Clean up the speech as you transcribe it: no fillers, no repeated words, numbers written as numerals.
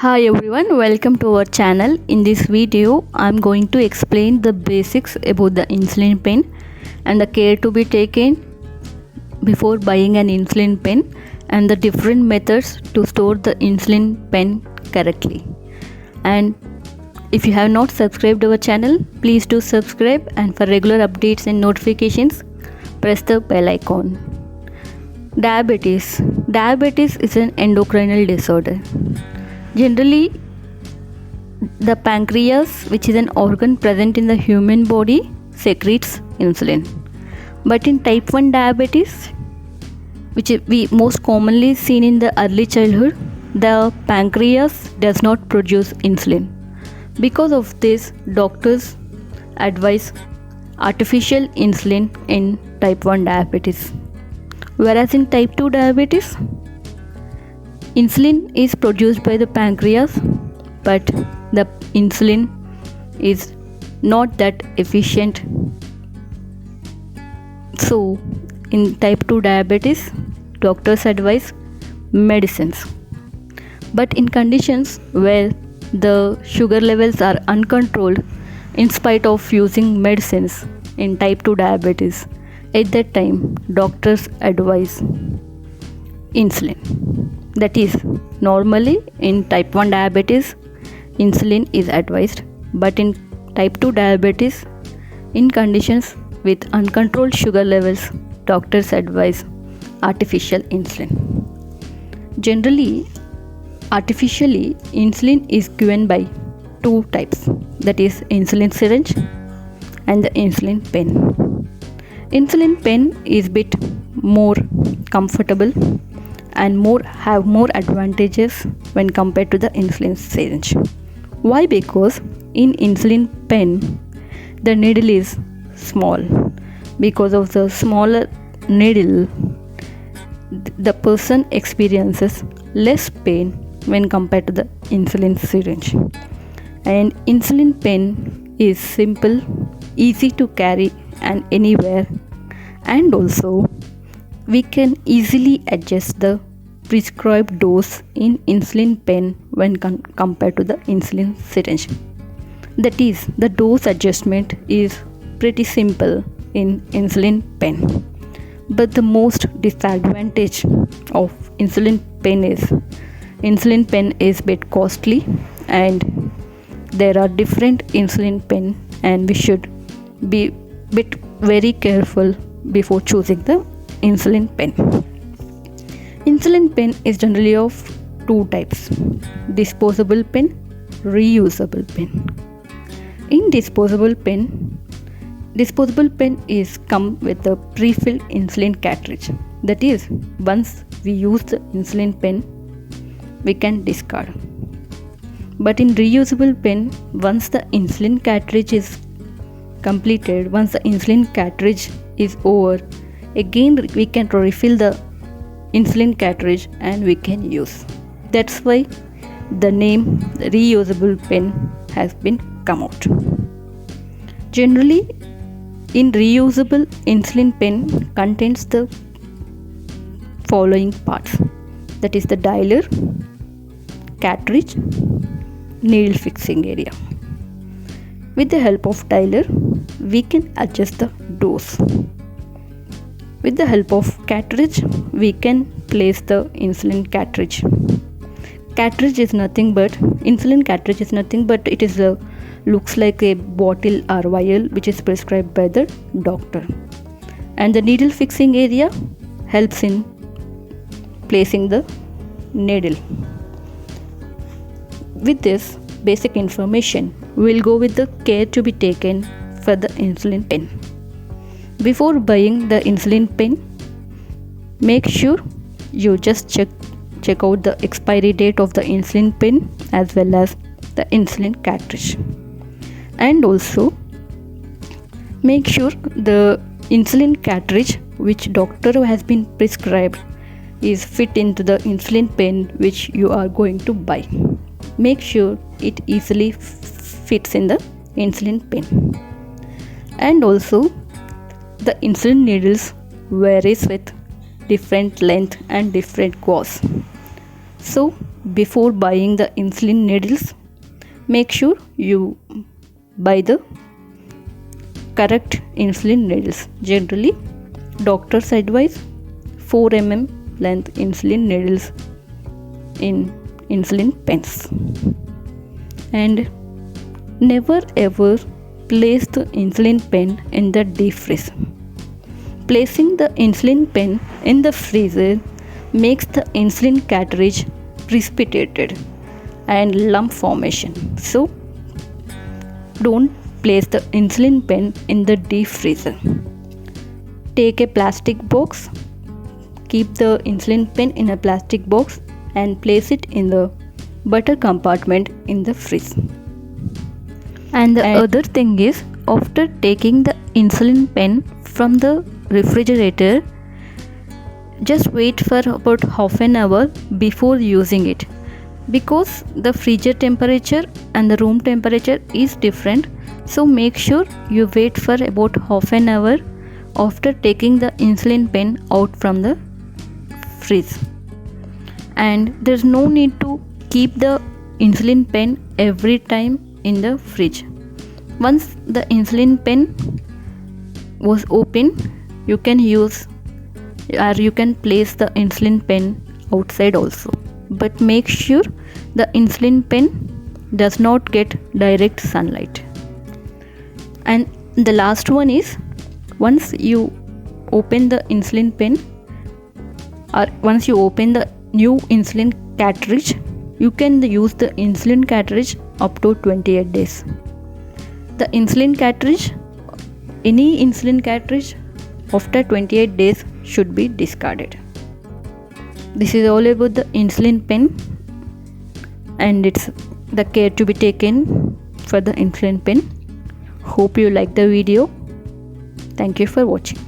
Hi everyone, welcome to our channel. In this video, I'm going to explain the basics about the insulin pen and the care to be taken before buying an insulin pen and the different methods to store the insulin pen correctly. And if you have not subscribed our channel, please do subscribe, and for regular updates and notifications, press the bell icon. Diabetes. Diabetes is an endocrinal disorder. Generally, the pancreas, which is an organ present in the human body, secretes insulin. But in type 1 diabetes, which we most commonly seen in the early childhood, the pancreas does not produce insulin. Because of this, doctors advise artificial insulin in type 1 diabetes. Whereas in type 2 diabetes, insulin is produced by the pancreas, but the insulin is not that efficient. So, in type 2 diabetes, doctors advise medicines. But in conditions where the sugar levels are uncontrolled, in spite of using medicines in type 2 diabetes, at that time, doctors advise insulin. That is, normally in type 1 diabetes, insulin is advised, but in type 2 diabetes, in conditions with uncontrolled sugar levels, doctors advise artificial insulin. Generally, artificially, insulin is given by two types, that is insulin syringe and the insulin pen. Insulin pen is bit more comfortable and have more advantages when compared to the insulin syringe. Why? Because in insulin pen the needle is small. Because of the smaller needle, the person experiences less pain when compared to the insulin syringe. And insulin pen is simple, easy to carry and anywhere, and also we can easily adjust the prescribed dose in insulin pen when compared to the insulin syringe. That is, the dose adjustment is pretty simple in insulin pen. But the most disadvantage of insulin pen is bit costly, and there are different insulin pen, and we should be bit very careful before choosing the insulin pen. Insulin pen is generally of two types: disposable pen, reusable pen. In disposable pen is come with a pre-filled insulin cartridge. That is, once we use the insulin pen, we can discard. But in reusable pen, once the insulin cartridge is completed, once the insulin cartridge is over, again we can refill the insulin cartridge and we can use. That's why the name reusable pen has been come out. Generally, in reusable insulin pen contains the following parts, that is the dialer, cartridge, needle fixing area. With the help of dialer, we can adjust the dose. With the help of cartridge, we can place the insulin cartridge. Insulin cartridge is nothing but it is looks like a bottle or vial which is prescribed by the doctor. And the needle fixing area helps in placing the needle. With this basic information, we'll go with the care to be taken for the insulin pen. Before buying the insulin pen, make sure you just check out the expiry date of the insulin pen as well as the insulin cartridge. And also make sure the insulin cartridge which doctor has been prescribed is fit into the insulin pen which you are going to buy. Make sure it easily fits in the insulin pen. And also the insulin needles varies with different length and different cost. So before buying the insulin needles, make sure you buy the correct insulin needles. Generally, doctors advise 4 mm length insulin needles in insulin pens. And never ever place the insulin pen in the deep freeze. Placing the insulin pen in the freezer makes the insulin cartridge precipitated and lump formation. So don't place the insulin pen in the deep freezer. Take a plastic box, keep the insulin pen in a plastic box and place it in the butter compartment in the fridge. And the other thing is, after taking the insulin pen from the refrigerator, just wait for about half an hour before using it, because the freezer temperature and the room temperature is different. So make sure you wait for about half an hour after taking the insulin pen out from the fridge. And there's no need to keep the insulin pen every time in the fridge. Once the insulin pen was open, you can use or you can place the insulin pen outside also. But make sure the insulin pen does not get direct sunlight. And the last one is, once you open the insulin pen or once you open the new insulin cartridge, you can use the insulin cartridge up to 28 days. The insulin cartridge, any insulin cartridge after 28 days should be discarded. This is all about the insulin pen, and it's the care to be taken for the insulin pen. Hope you like the video. Thank you for watching.